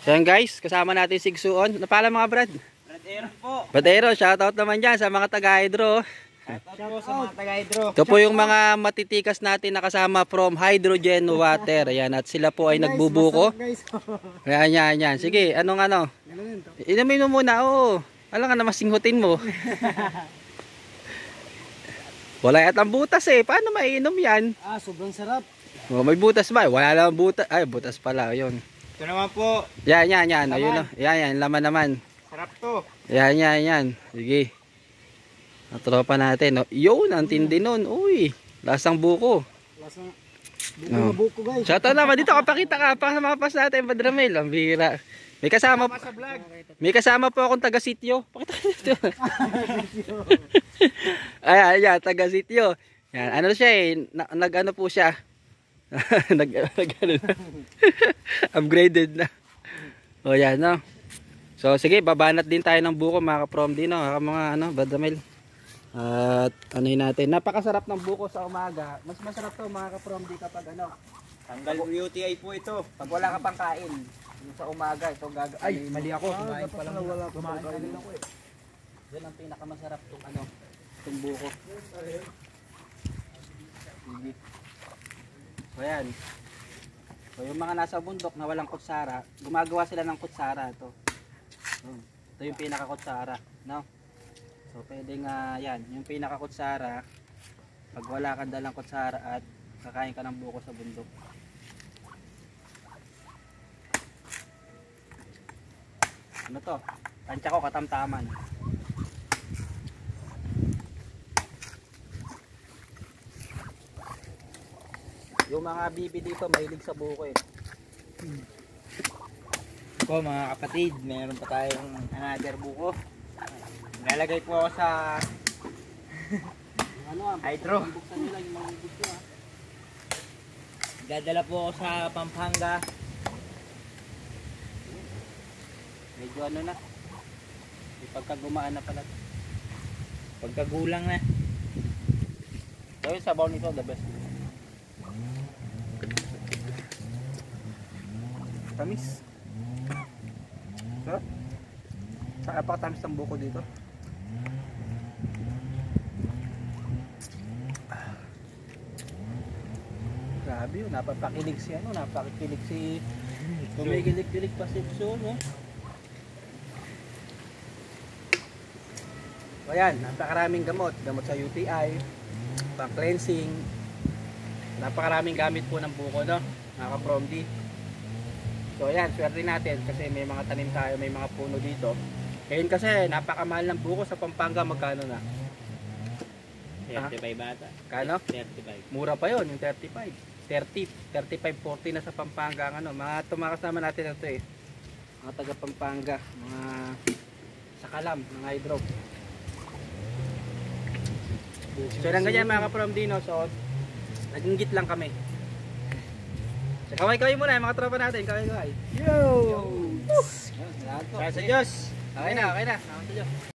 So yan guys, kasama natin si Sigsuon. Ano pala mga Brad? Brad Aaron po. Brad Aaron, shoutout naman dyan sa mga taga-hydro. Shoutout po sa mga taga-hydro. Ito po yung mga matitikas natin na kasama from Hydrogen Water. Ayan, at sila po ay nagbubuko. Ayan. Sige, anong ano? Inumin mo muna, oo. Alam ka na masinghutin mo. Wala yatang butas eh. Paano maiinom yan? Sobrang sarap. Oh, may butas ba? Wala lang butas. Ay, butas pala. Yun. Ito naman po. Yan. Ayun, yan. Laman naman. Sarap to. Yan. Sige. Ang tropa natin. No? Yun, ang tindi nun. Uy, lasang buko. Lasang buko guys. Shoutout naman dito. Kapakita ka. Pakamapas natin, Padramel. Ang bihira. May kasama po akong taga-sityo. Pakita ka dito. Ayan, taga-sityo. Yan, ano siya eh. Nag-ano po siya. Upgraded na. O yan, no. So sige, babanat din tayo ng buko mga ka-prom din, no. Mga ano, Badramel. At anuhin natin. Napakasarap ng buko sa umaga. Mas masarap to mga ka-prom din kapag ano. Tanggal UTI po ito. Pag wala ka pang kain. Yung sa umaga, ito Ay, mali ako. Kumain pa lang. Kumain ako eh. Yan ang pinakamasarap tong ano, tong buko. So yan. So yung mga nasa bundok na walang kutsara, gumagawa sila ng kutsara ito. Ito yung pinaka-kutsara, no? So pwedeng yan, yung pinaka-kutsara pag wala kang dalang kutsara at kakain ka ng buko sa bundok. Ano to? Tansya ko katamtaman. Yung mga bibi dito mahilig sa buko eh. Po mga kapatid, meron pa tayong another buko. Nilalagay po ako sa hydro. Buksan nila yung mga buko Dadala po ako sa Pampanga. Medyo ano na. Pagkagumaan na pala. Pagkagulang na. So yung sabaw nito the best. Tamis. Sarap. Napakatamis ng buko dito. Grabe yun, napapakilig si ano, napakilig si kumikilig-kilig pa si Sigsuon, no? Ayan, napakaraming gamot sa UTI, pang cleansing, napakaraming gamit po ng buko, no? Naka-Prom D. So ayan, swerte natin kasi may mga tanim tayo, may mga puno dito. Ngayon kasi napakamahal ng buko sa Pampanga, magkano na? 35 bata. Kano? 35. Mura pa yon, yung 35. 30, 35, 40 na sa Pampanga ang ano. Mga tumakasama natin ito eh. Mga taga Pampanga, mga sa Kalam, mga hydro. So lang ganyan mga ka-Prom Dino, so nagingit lang kami. So kaway-kaway muna mga tropa natin, kaway-kaway. Yo! Kaya sa Diyos. Okay na. Kaya sa Diyos.